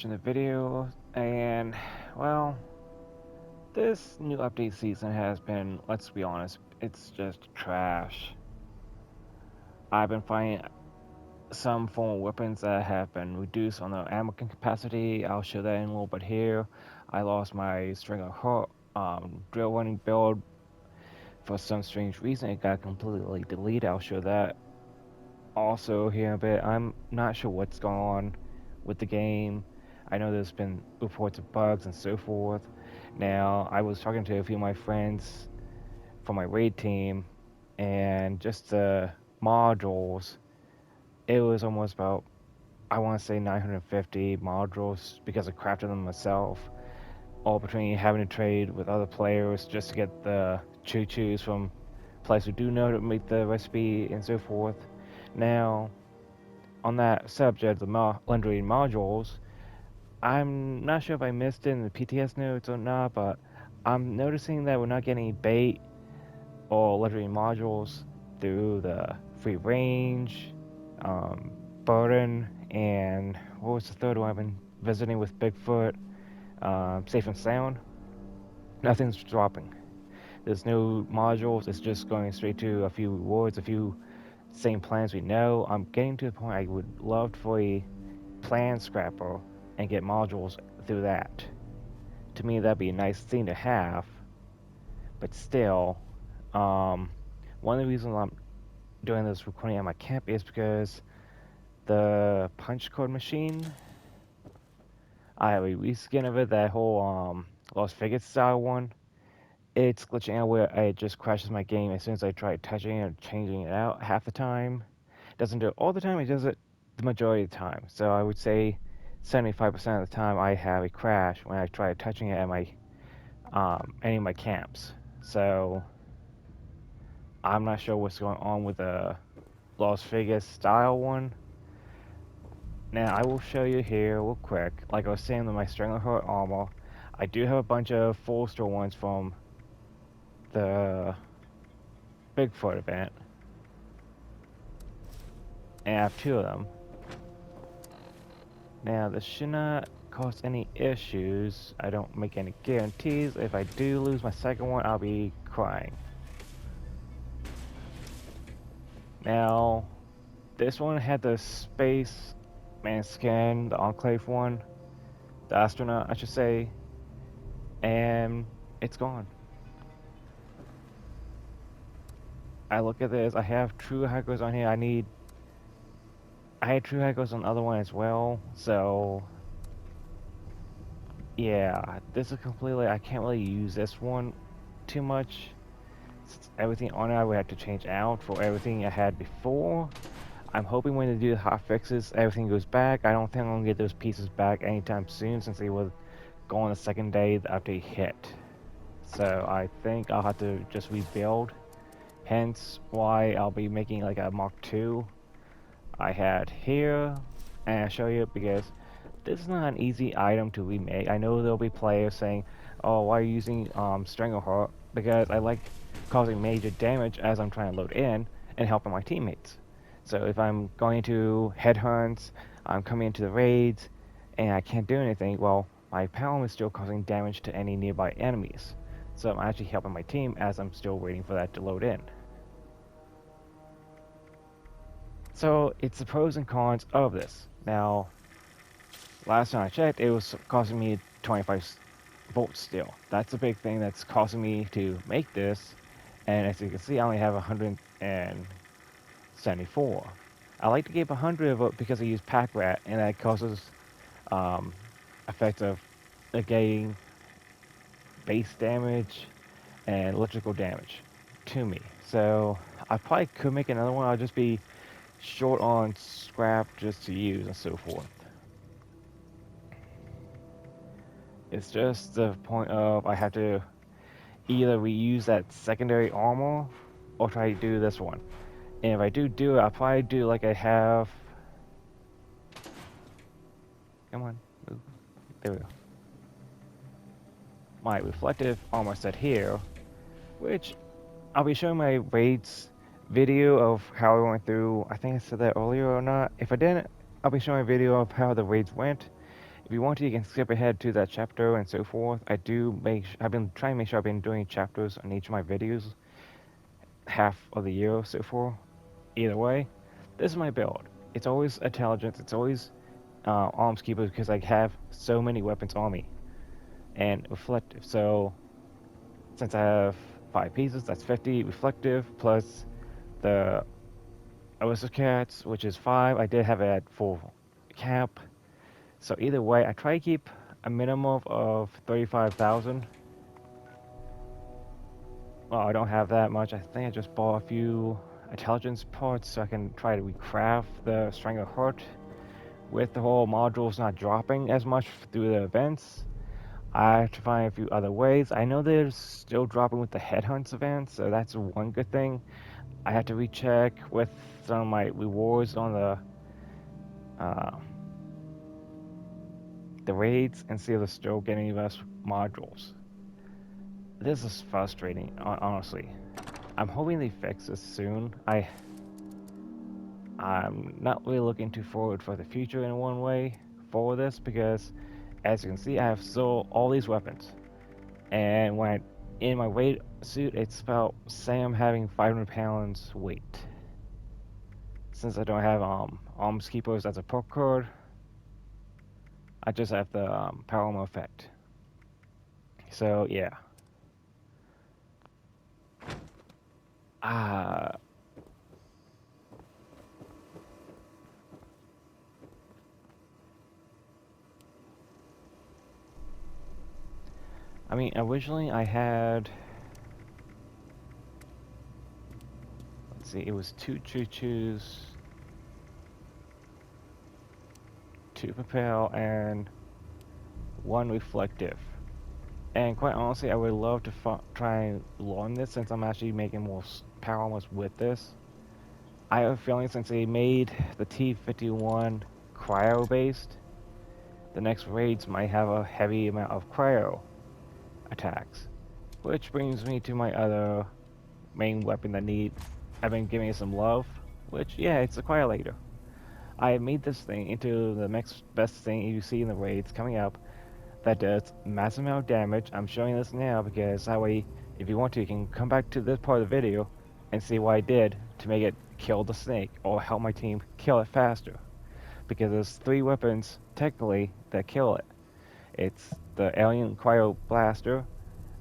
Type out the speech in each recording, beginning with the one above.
watching the video, and well, this new update season has been, let's be honest, it's just trash. I've been finding some form of weapons that have been reduced on the ammo capacity. I'll show that in a little bit here. I lost my Strangler drill running build for some strange reason. It got completely deleted. I'll show that also here in a bit. I'm not sure what's going on with the game. I know there's been reports of bugs and so forth. Now, I was talking to a few of my friends from my raid team, and just the modules, it was almost about, I want to say 950 modules because I crafted them myself, all between having to trade with other players just to get the choo-choos from players who do know to make the recipe and so forth. Now, on that subject, the legendary modules, I'm not sure if I missed it in the PTS notes or not, but I'm noticing that we're not getting bait or legendary modules through the free range, burden, and what was the third one I've been visiting with Bigfoot, safe and sound. Nothing's dropping. There's no modules. It's just going straight to a few rewards, a few same plans we know. I'm getting to the point I would love for a plan scrapper and get modules through that. To me, that'd be a nice thing to have, but still, one of the reasons I'm doing this recording at my camp is because the punch card machine, I have a reskin of it, that whole Las Vegas style one. It's glitching out where it just crashes my game as soon as I try touching it or changing it out half the time. It doesn't do it all the time, it does it the majority of the time. So I would say 75% of the time I have a crash when I try touching it at my any of my camps. So I'm not sure what's going on with the Las Vegas style one. Now I will show you here real quick. Like I was saying with my Strangler armor, I do have a bunch of full store ones from the Bigfoot event, and I have two of them. Now this should not cause any issues. I don't make any guarantees. If I do lose my second one, I'll be crying. Now, this one had the space man skin, the Enclave one, the astronaut, I should say, and it's gone. I look at this, I have true hackers on here. I had true hackers on the other one as well, so yeah, this is completely, I can't really use this one too much. Everything on it I would have to change out for everything I had before. I'm hoping when they do the hot fixes, everything goes back. I don't think I'm gonna get those pieces back anytime soon since they will go on the second day the update hit. So I think I'll have to just rebuild. Hence why I'll be making like a Mark II I had here, and I'll show you because this is not an easy item to remake. I know there'll be players saying, "Oh, why are you using Strangler?" Because I like causing major damage as I'm trying to load in and helping my teammates. So if I'm going to headhunts, I'm coming into the raids, and I can't do anything, well, my palm is still causing damage to any nearby enemies. So I'm actually helping my team as I'm still waiting for that to load in. So it's the pros and cons of this. Now, last time I checked, it was costing me 25 volts still. That's a big thing that's causing me to make this. And as you can see, I only have 174. I like to keep 100 of it because I use pack rat, and that causes effects of negating base damage and electrical damage to me. So I probably could make another one. I'll just be short on scrap just to use and so forth. It's just the point of I have to either reuse that secondary armor or try to do this one. And if I do it, I'll probably do like I have. Come on, move. There we go. My reflective armor set here, which I'll be showing my raids video of how I went through. I think I said that earlier or not. If I didn't, I'll be showing a video of how the raids went. if you want to, you can skip ahead to that chapter and so forth. I've been trying to make sure I've been doing chapters on each of my videos, half of the year so far. Either way, this is my build. It's always intelligence. It's always arms keeper because I have so many weapons on me and reflective. So since I have 5 pieces, that's 50 reflective plus the aristocrats, which is 5. I did have it at full cap. So either way, I try to keep a minimum of 35,000. Well, I don't have that much. I think I just bought a few intelligence parts so I can try to recraft the Strangler heart. With the whole modules not dropping as much through the events, I have to find a few other ways. I know they're still dropping with the headhunts events, so that's one good thing. I have to recheck with some of my rewards on uh, the raids and see if they're still getting us modules. This is frustrating, honestly. I'm hoping they fix this soon. I'm not really looking too forward for the future in one way for this because, as you can see, I have still all these weapons. And when I'm in my weight suit, it's about Sam having 500 pounds weight. Since I don't have arms keepers as a perk card, I just have the power armor effect. So yeah. Uh, I mean, originally I had, let's see, it was 2 choo-choos, 2 propel, and 1 reflective. And quite honestly, I would love to try and learn this since I'm actually making more power armors with this. I have a feeling since they made the T-51 cryo-based, the next raids might have a heavy amount of cryo attacks. Which brings me to my other main weapon that I've been giving it some love, which, yeah, it's a Cryolator. I made this thing into the next best thing you see in the raids coming up that does massive amount of damage. I'm showing this now because that way, if you want to, you can come back to this part of the video and see what I did to make it kill the snake or help my team kill it faster. Because there's 3 weapons, technically, that kill it. It's the Alien Cryo Blaster.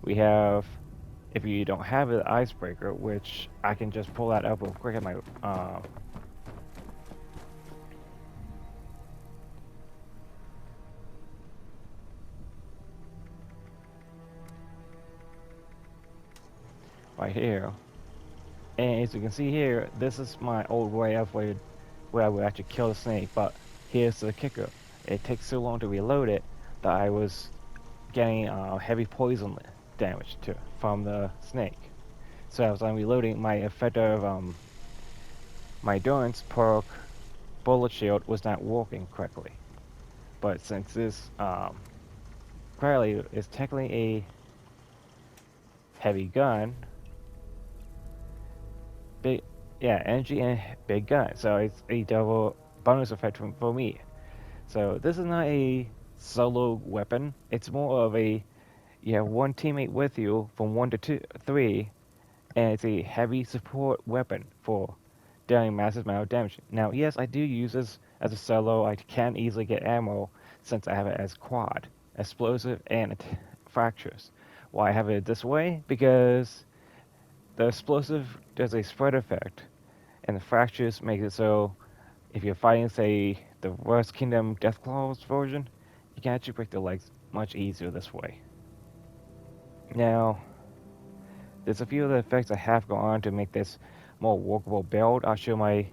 We have, if you don't have it, Icebreaker, which I can just pull that up real quick at my right here. And as you can see here, this is my old way of where I would actually kill the snake, but here's the kicker. It takes so long to reload it that I was getting heavy poison damage from the snake. So as I'm reloading, my effective, my endurance perk bullet shield was not working correctly. But since this Crowley is technically a heavy gun, big, yeah, energy and big gun, so it's a double bonus effect for me. So this is not a solo weapon. It's more of a you have one teammate with you from 1 to 3, and it's a heavy support weapon for dealing massive amount of damage. Now, yes, I do use this as a solo. I can easily get ammo since I have it as quad, explosive, and fractures. Why I have it this way? Because the explosive does a spread effect, and the fractures make it so if you're fighting, say, the Worst Kingdom Deathclaws version, you can actually break the legs much easier this way. Now, there's a few other effects I have gone on to make this more workable build. I'll show my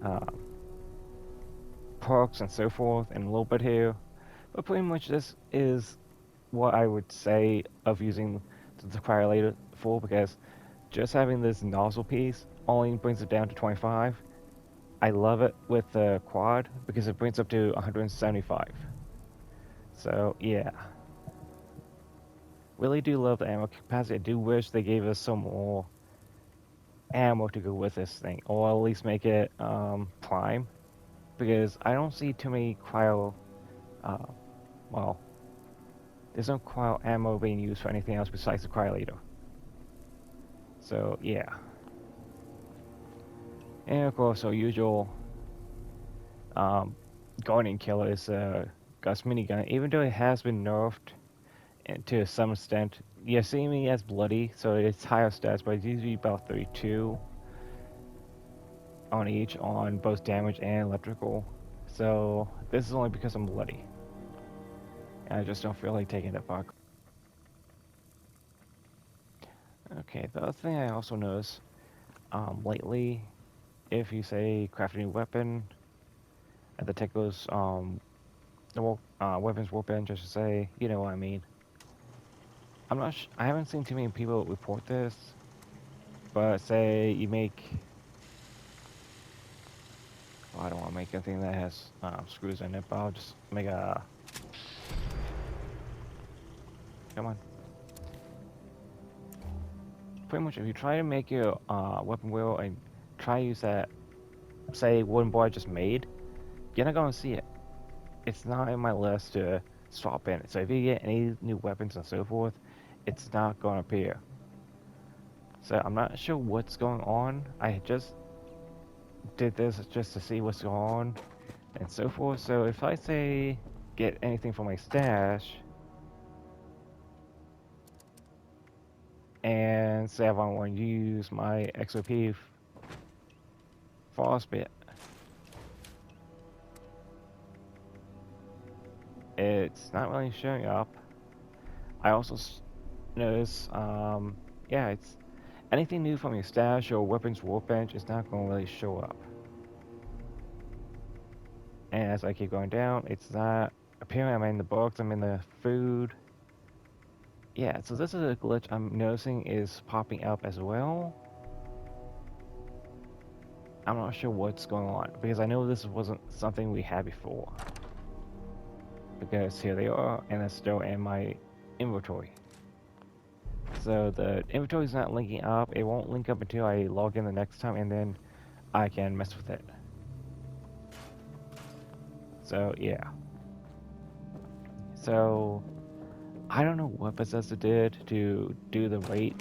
uh, perks and so forth in a little bit here. But pretty much this is what I would say of using the Cryolator for, because just having this nozzle piece only brings it down to 25. I love it with the quad because it brings up to 175. So yeah, really do love the ammo capacity. I do wish they gave us some more ammo to go with this thing, or at least make it prime, because I don't see too many cryo well, there's no cryo ammo being used for anything else besides the Cryolator. So yeah. And of course, our usual um, Guardian Killer is Gus minigun, even though it has been nerfed to some extent. You're seeing me as bloody, so it's higher stats, but it's usually about 32 on each on both damage and electrical. So this is only because I'm bloody. And I just don't feel like taking that fuck. Okay, the other thing I also noticed lately, if you say craft a new weapon, and the tech goes the weapons workbench, I should say, you know what I mean. I haven't seen too many people report this, but say you make, well, I don't want to make anything that has screws in it, but I'll just make a, come on. Pretty much if you try to make your weapon wheel and try to use that, say, wooden board I just made, you're not going to see it. It's not in my list to swap in. So if you get any new weapons and so forth, it's not going to appear. So I'm not sure what's going on. I just did this just to see what's going on and so forth. So if I say get anything from my stash and say if I want to use my XOP frostbit, it's not really showing up. I also notice, yeah, it's anything new from your stash or weapons workbench is not going to really show up. And as I keep going down, it's not appearing. I'm in the books, I'm in the food. Yeah, so this is a glitch I'm noticing is popping up as well. I'm not sure what's going on because I know this wasn't something we had before. Because here they are, and it's still in my inventory. So the inventory is not linking up. It won't link up until I log in the next time, and then I can mess with it. So yeah. So I don't know what Bethesda did to do the rate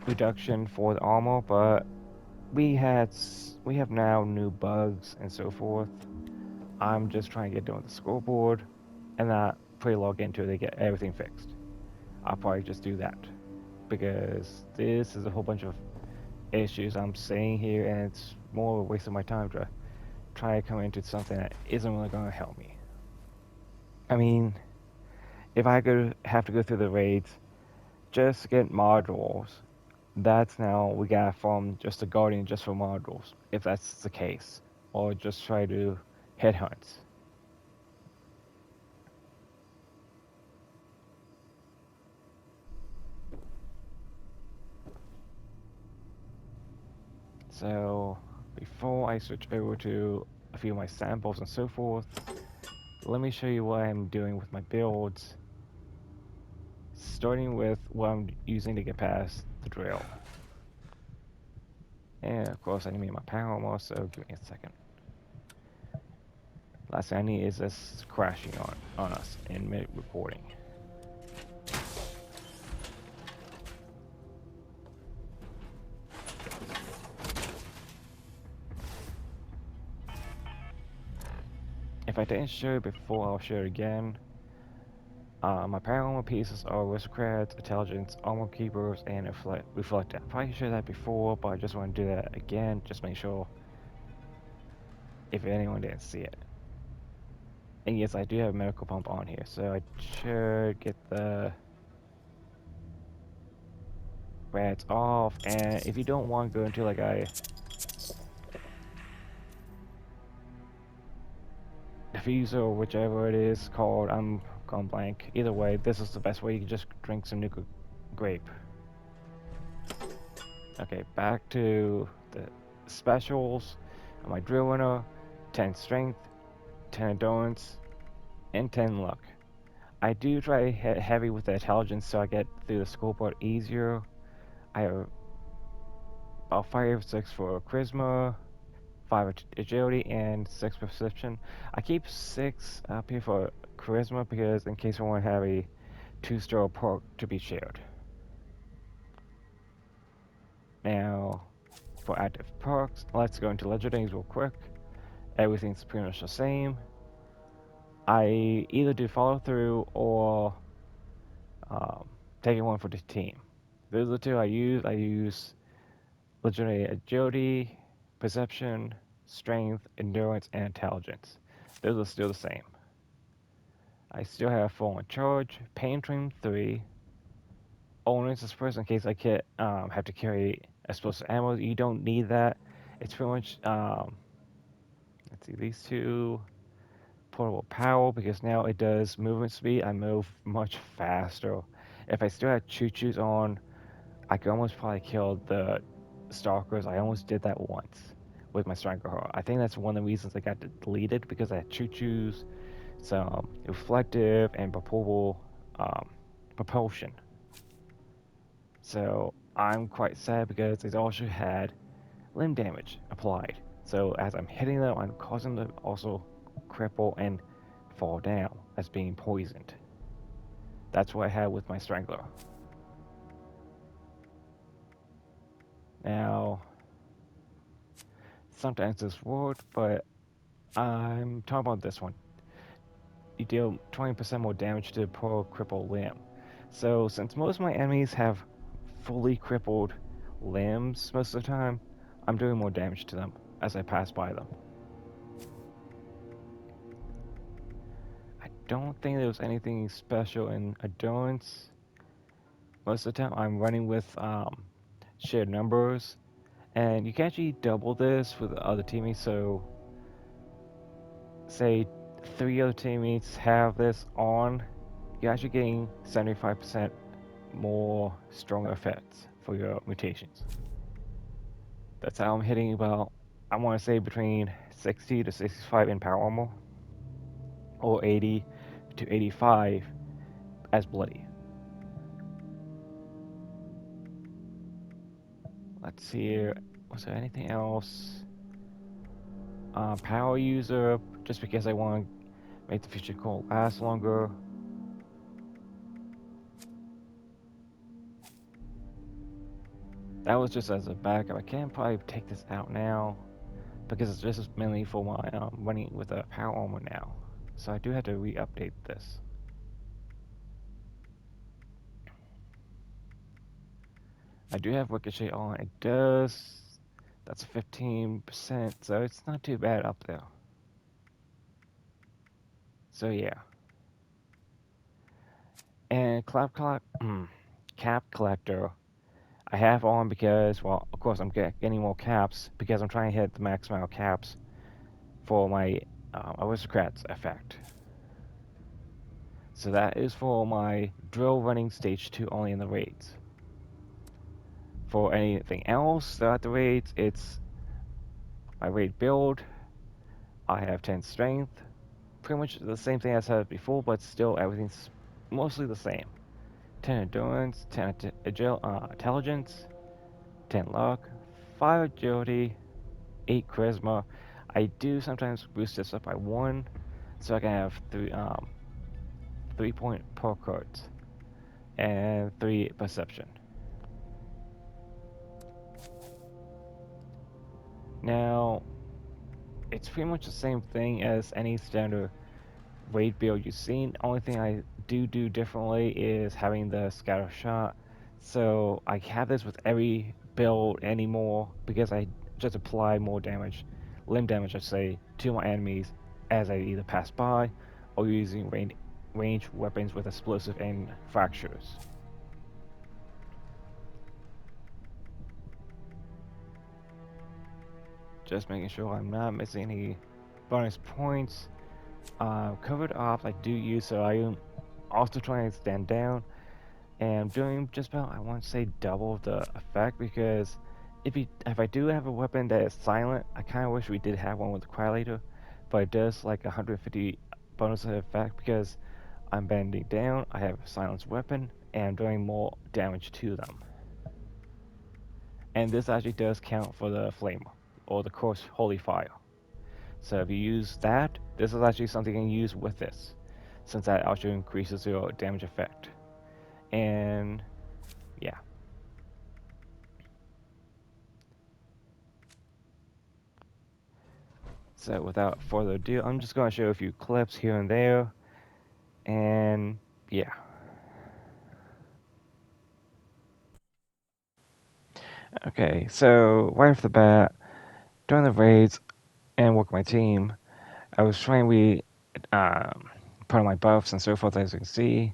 reduction for the armor, but we have now new bugs and so forth. I'm just trying to get done with the scoreboard, and that pre-log into it to get everything fixed. I'll probably just do that because this is a whole bunch of issues I'm saying here, and it's more of a waste of my time to try to come into something that isn't really going to help me. I mean, if I have to go through the raids just to get modules, that's now we got from just a guardian just for modules, if that's the case, or just try to headhunt. So before I switch over to a few of my samples and so forth, let me show you what I'm doing with my builds, starting with what I'm using to get past the drill. And of course I need my power armor, so give me a second. Last thing I need is this crashing on us in mid-reporting. If I didn't show it before, I'll show it again. My power armor pieces are aristocrats, intelligence, armor keepers, and reflector. I probably showed that before, but I just want to do that again, just make sure if anyone didn't see it. And yes, I do have a medical pump on here, so I should get the rats off. And if you don't want to go into like a diffuser or whichever it is called, I'm gone blank. Either way, this is the best way. You can just drink some nuka grape. Okay, back to the specials. My drill winner, 10 strength, 10 endurance, and 10 luck. I do try to hit heavy with the intelligence so I get through the scoreboard easier. I have about 5 or 6 for charisma, 5 agility, and 6 perception. I keep 6 up here for charisma because in case I want to have a 2-star perk to be shared. Now, for active perks, let's go into legendaries real quick. Everything's pretty much the same. I either do follow through or um, taking one for the team. Those are the two I use. I use legendary agility, perception, strength, endurance, and intelligence. Those are still the same. I still have full on charge, pain trim 3, onus disperse in case I have to carry explosive ammo. You don't need that. It's pretty much let's see, these two portable power because now it does movement speed. I move much faster. If I still had choo-choos on, I could almost probably kill the stalkers. I almost did that once with my Strangler. I think that's one of the reasons I got deleted because I had choo-choos, some reflective, and um, propulsion. So I'm quite sad because it also had limb damage applied. So as I'm hitting them, I'm causing them to also cripple and fall down as being poisoned. That's what I had with my Strangler. Now, sometimes this worked, but I'm talking about this one. You deal 20% more damage to the per crippled limb. So since most of my enemies have fully crippled limbs most of the time, I'm doing more damage to them as I pass by them. I don't think there was anything special in endurance. Most of the time I'm running with shared numbers, and you can actually double this with other teammates. So say 3 other teammates have this on, you're actually getting 75% more stronger effects for your mutations. That's how I'm hitting about, I want to say between 60 to 65 in power armor, or 80 to 85 as bloody. Let's see here. Was there anything else? Power user, just because I want to make the future call last longer. That was just as a backup. I can probably take this out now because this is mainly for my running with a power armor now. So I do have to re-update this. I do have Ricochet on. It does. That's 15%, so it's not too bad up there. So yeah. And Cap Collector, I have on because, well, of course I'm getting more caps because I'm trying to hit the max amount of caps for my Aristocrats effect. So that is for my drill running stage 2 only in the raids. For anything else throughout the raids, it's my raid build. I have 10 strength, pretty much the same thing as I had before, but still everything's mostly the same. 10 endurance, 10 intelligence, 10 luck, 5 agility, 8 charisma. I do sometimes boost this up by 1, so I can have 3-point perk cards and 3 perception. Now, it's pretty much the same thing as any standard raid build you've seen. Only thing I do differently is having the scatter shot. So I have this with every build anymore because I just apply more damage, limb damage I say, to my enemies as I either pass by or using range weapons with explosive and fractures. Just making sure I'm not missing any bonus points. Covered ops I do use, so I am also trying to stand down. And I'm doing just about, I want to say, double the effect because if I do have a weapon that is silent, I kind of wish we did have one with the Cryolator, but it does like 150 bonus effect because I'm bending down, I have a silenced weapon, and I'm doing more damage to them. And this actually does count for the flame or the course holy fire. So if you use that, this is actually something you can use with this. since that also increases your damage effect. And yeah. So without further ado, I'm just going to show a few clips here and there. And yeah. Okay, so right off the bat, during the raids and work my team, I was trying to read part of my buffs and so forth, as you can see.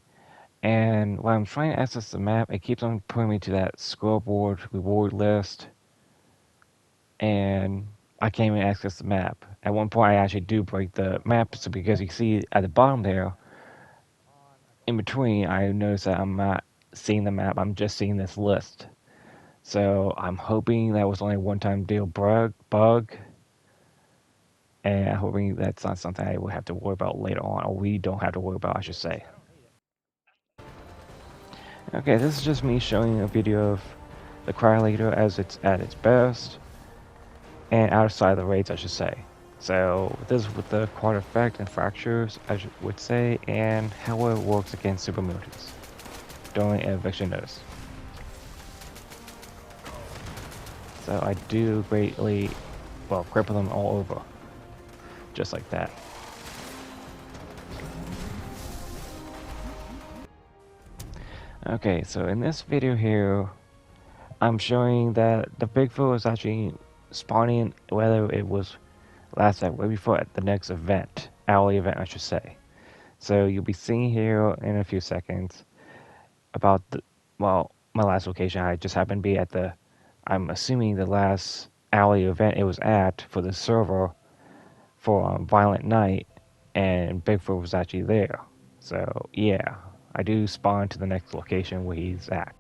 And when I'm trying to access the map, it keeps on putting me to that scoreboard reward list, and I can't even access the map. At one point, I actually do break the map, so because you see at the bottom there, in between, I notice that I'm not seeing the map. I'm just seeing this list. So I'm hoping that was only a one-time deal bug, and I'm hoping that's not something I will have to worry about later on, or we don't have to worry about, I should say. Okay, this is just me showing a video of the Cryolator as it's at its best, and outside the raids, I should say. So this is with the quad effect and fractures, I would say, and how it works against super mutants during an eviction notice. So I do greatly, well, cripple them all over, just like that. Okay, so in this video here, I'm showing that the Bigfoot was actually spawning, whether it was last night, way before at the next event, hourly event, I should say. So you'll be seeing here in a few seconds about the, well, my last location. I just happened to be at the, I'm assuming the last hourly event it was at for the server for Violent Night, and Bigfoot was actually there. So yeah, I do spawn to the next location where he's at.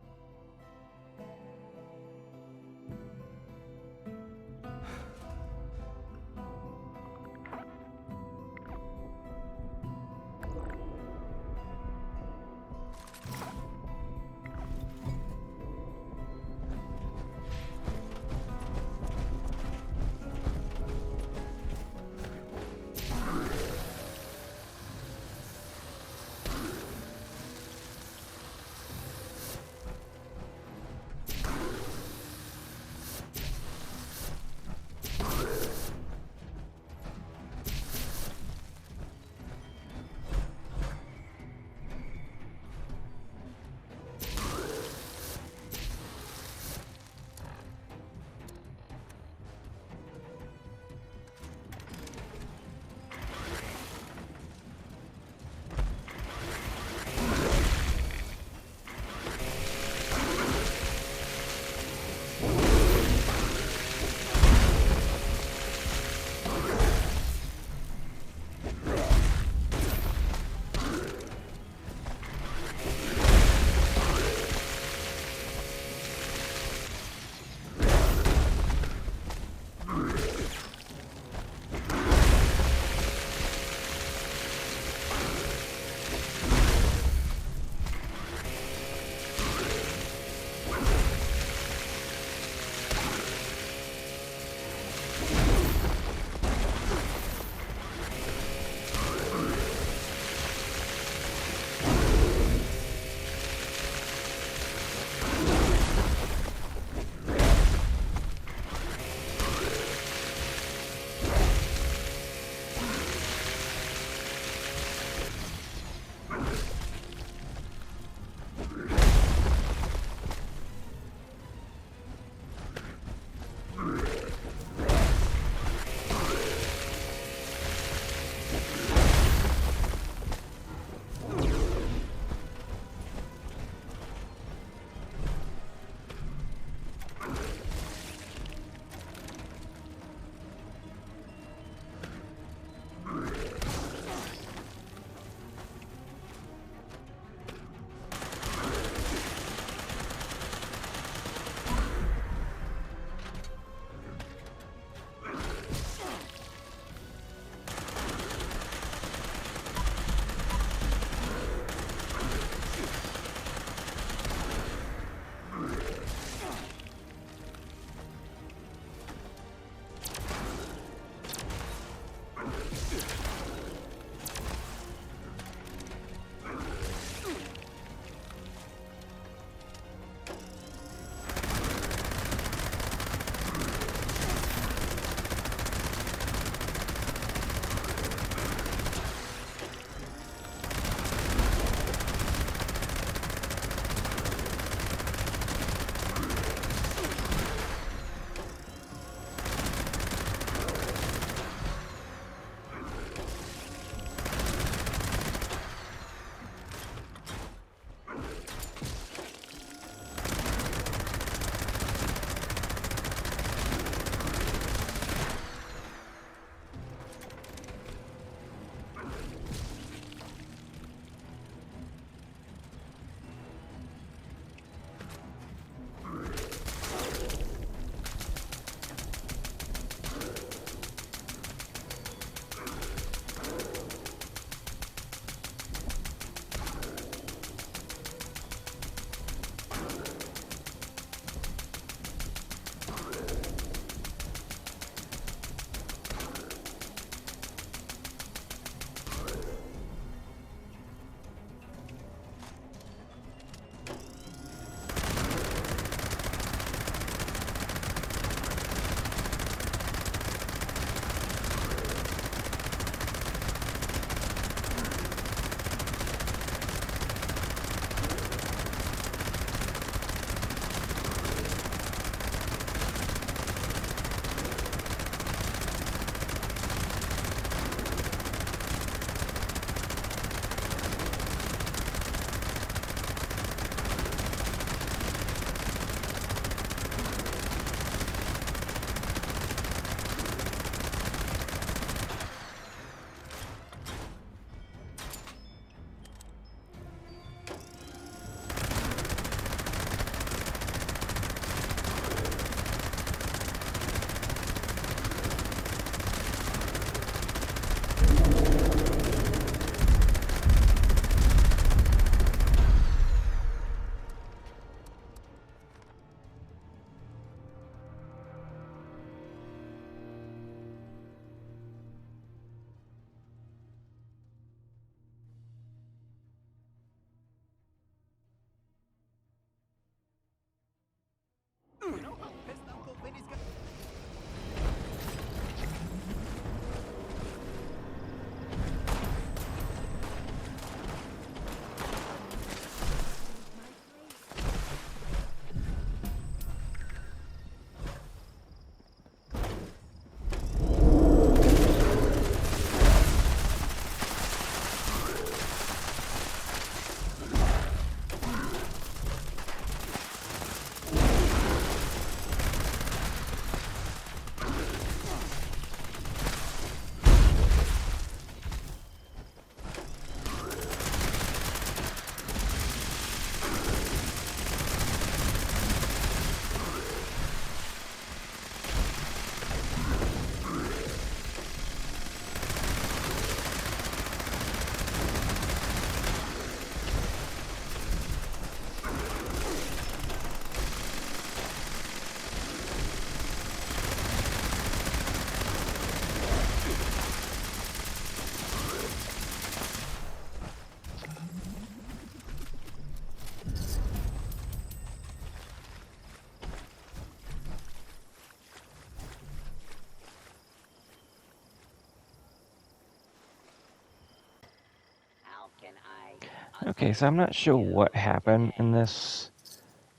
Okay, so I'm not sure what happened in this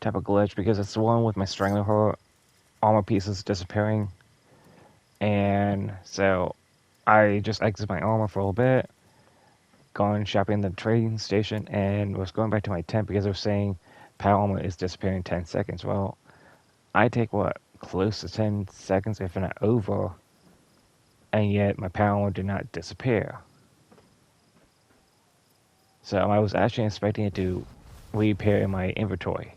type of glitch because it's the one with my Strangler armor pieces disappearing. And so I just exited my armor for a little bit, gone shopping at the train station, and was going back to my tent because they were saying power armor is disappearing in 10 seconds. Well, I take what, close to 10 seconds, if not over, and yet my power armor did not disappear. So I was actually expecting it to reappear in my inventory.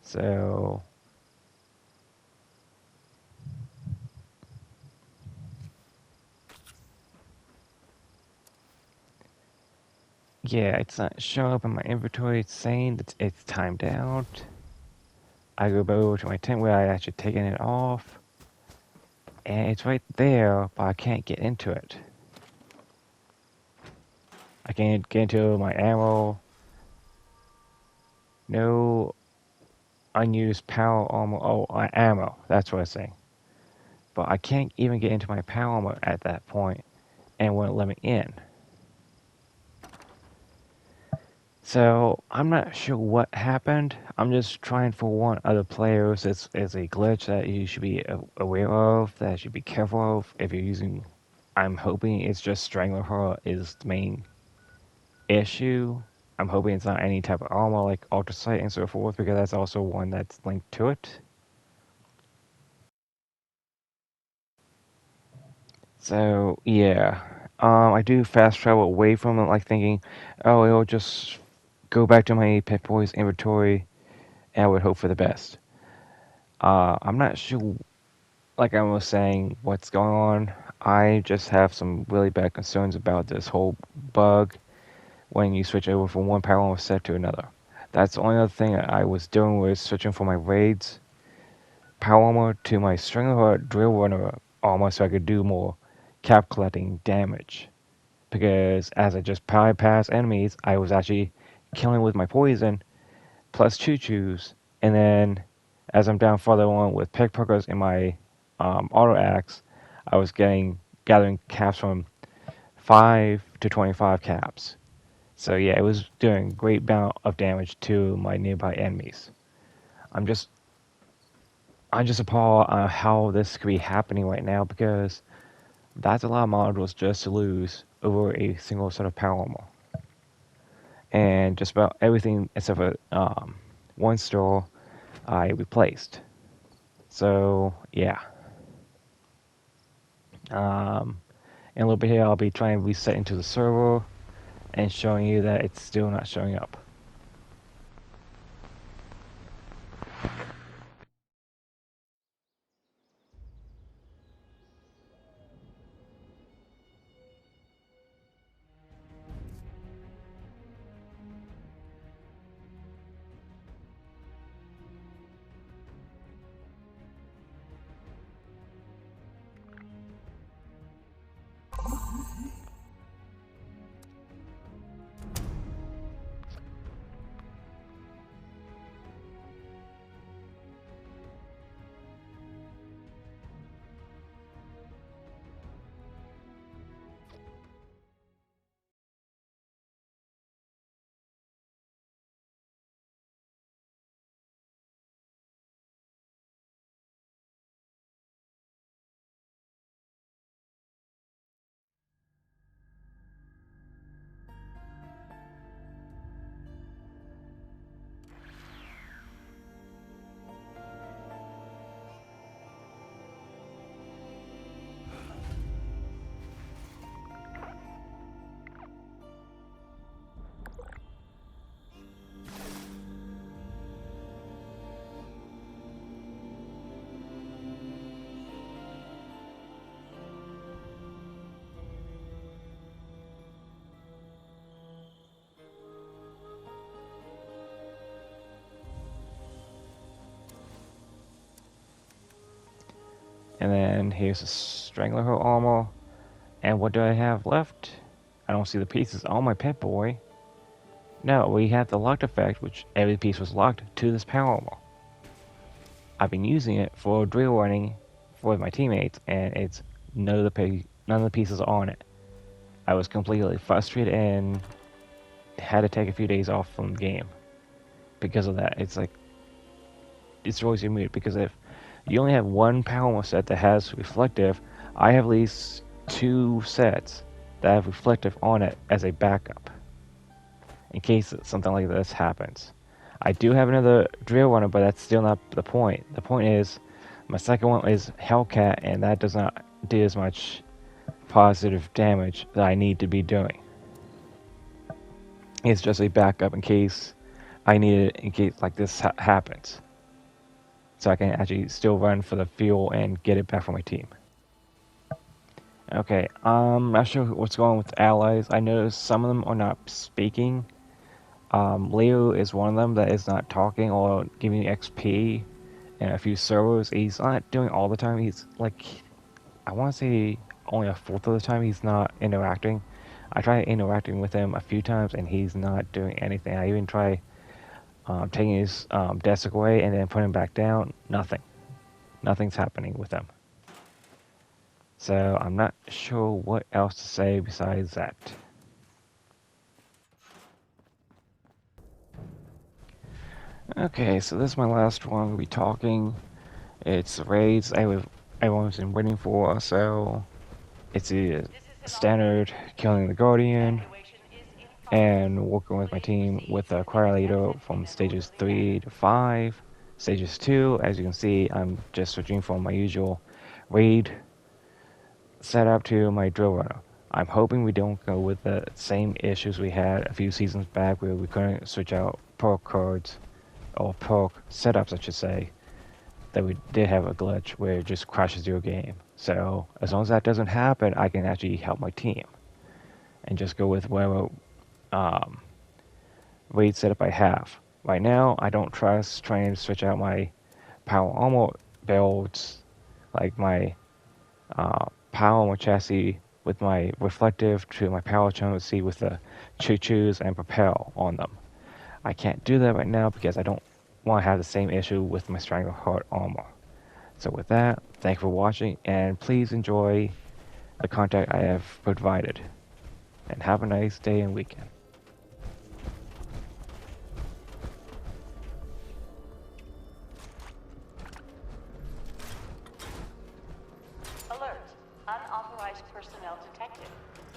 So yeah, it's not showing up in my inventory. It's saying that it's timed out. I go back over to my tent where I actually taken it off, and it's right there, but I can't get into it. I can't get into my ammo. No unused power armor. Oh, ammo. That's what I'm saying. But I can't even get into my power armor at that point, and it won't let me in. So I'm not sure what happened. I'm just trying to warn other players. It's a glitch that you should be aware of, that you should be careful of if you're using. I'm hoping it's just Strangler is the main issue. I'm hoping it's not any type of armor like Ultracite and so forth, because that's also one that's linked to it. So yeah, I do fast travel away from it, like thinking, oh, it'll just go back to my Pet Boys inventory, and I would hope for the best. I'm not sure, like I was saying, what's going on. I just have some really bad concerns about this whole bug when you switch over from one power armor set to another. That's the only other thing I was doing was switching from my raids power armor to my Strangler drill runner armor so I could do more cap collecting damage. Because as I just bypass enemies, I was actually killing with my poison plus choo-choos, and then as I'm down further on with pickpockets in my auto axe, I was gathering caps from 5 to 25 caps. So yeah, it was doing a great amount of damage to my nearby enemies. I'm just I'm just appalled how this could be happening right now because that's a lot of modules just to lose over a single set of power armor. And just about everything except for one store I replaced. So yeah, in a little bit here I'll be trying to reset into the server and showing you that it's still not showing up. And then here's the Strangler armor. And what do I have left? I don't see the pieces on my Pet Boy. No, we have the locked effect, which every piece was locked to this power armor. I've been using it for drill running for my teammates, and it's none of the pieces are on it. I was completely frustrated and had to take a few days off from the game because of that. It's like it's always your mood because if you only have one power set that has reflective, I have at least 2 sets that have reflective on it as a backup in case something like this happens. I do have another drill runner, but that's still not the point. The point is, my second one is Hellcat, and that does not do as much positive damage that I need to be doing. It's just a backup in case I need it in case like this happens. So I can actually still run for the fuel and get it back for my team. Okay, I'm not sure what's going on with allies. I noticed some of them are not speaking. Leo is one of them that is not talking or giving XP in a few servers. He's not doing all the time. He's like, I want to say only a fourth of the time he's not interacting. I tried interacting with him a few times and he's not doing anything. I even try taking his desk away and then putting him back down. Nothing. Nothing's happening with him. So I'm not sure what else to say besides that. Okay, so this is my last one we'll be talking. It's raids everyone's been waiting for, so it's a standard killing the Guardian and working with my team with a Cryolator from stages 3 to 5. Stages 2, as you can see, I'm just switching from my usual raid setup to my drill runner. I'm hoping we don't go with the same issues we had a few seasons back where we couldn't switch out perk cards, or perk setups I should say, that we did have a glitch where it just crashes your game. So as long as that doesn't happen, I can actually help my team and just go with whatever raid setup I have. Right now, I don't trust trying to switch out my power armor builds, like my power armor chassis with my reflective to my power chassis with the choo-choos and propel on them. I can't do that right now because I don't want to have the same issue with my Strangler heart armor. So with that, thank you for watching, and please enjoy the content I have provided. And have a nice day and weekend. Alert! Unauthorized personnel detected.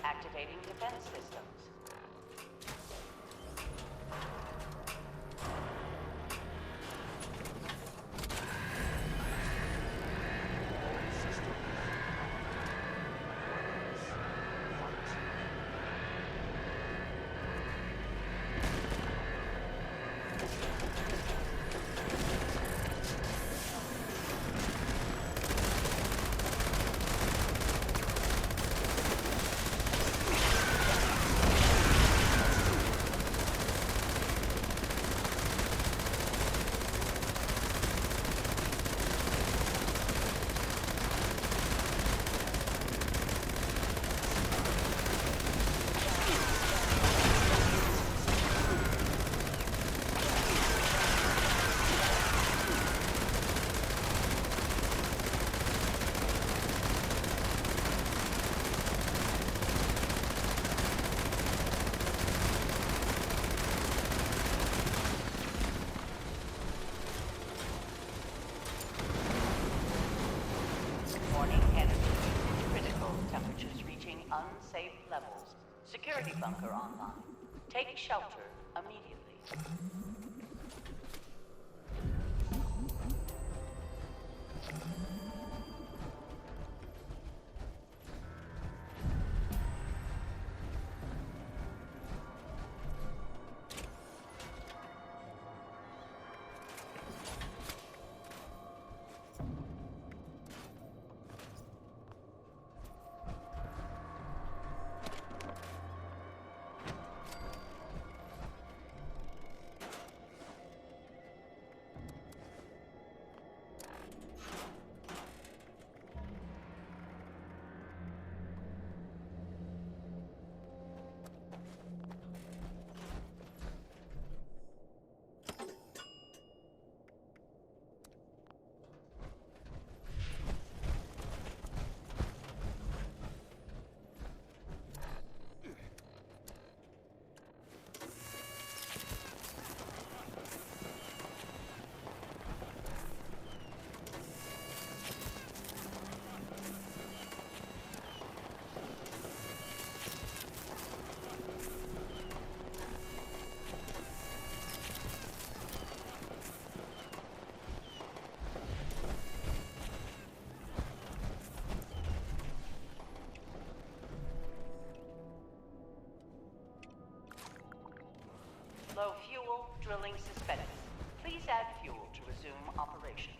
Activating defense systems. Warning enemy. Critical temperatures reaching unsafe levels. Security bunker online. Take shelter immediately. drilling suspended. Please add fuel to resume operation.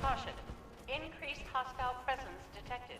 Caution. Increased hostile presence detected.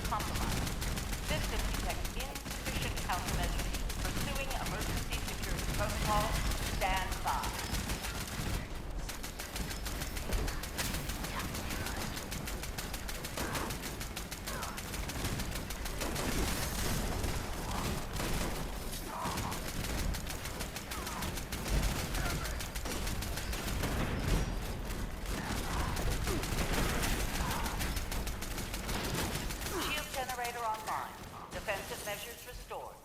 compromised. System detects insufficient countermeasures. Pursuing emergency security protocol. Stand by. Shield generator online. Defensive measures restored.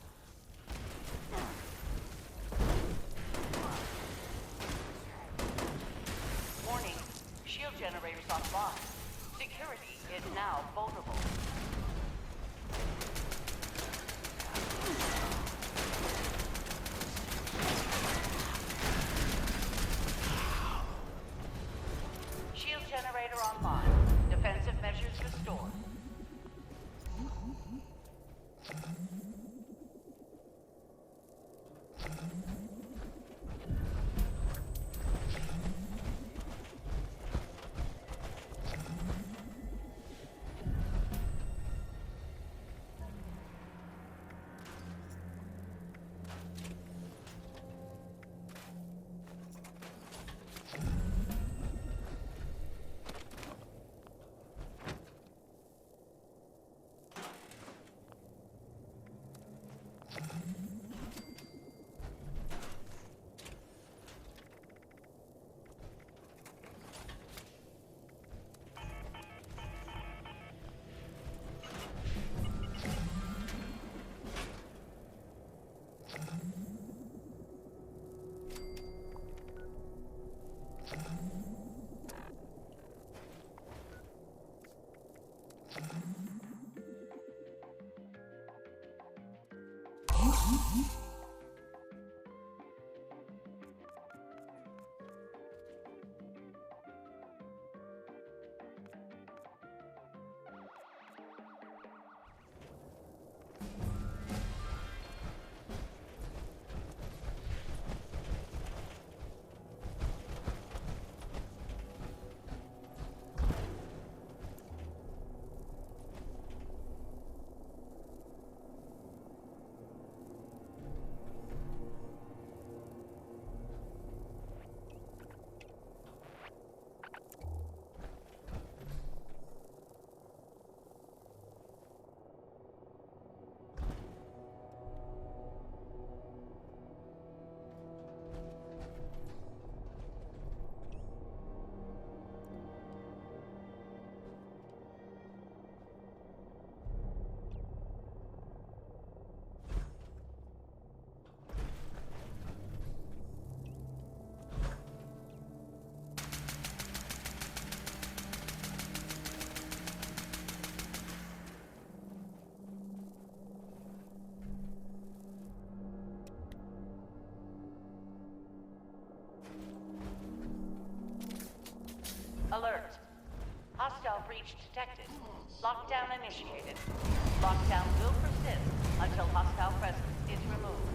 Warning. Shield generators offline. Security is now vulnerable. Shield generator online. Defensive measures restored. Alert. Hostile breach detected. Lockdown initiated. Lockdown will persist until hostile presence is removed.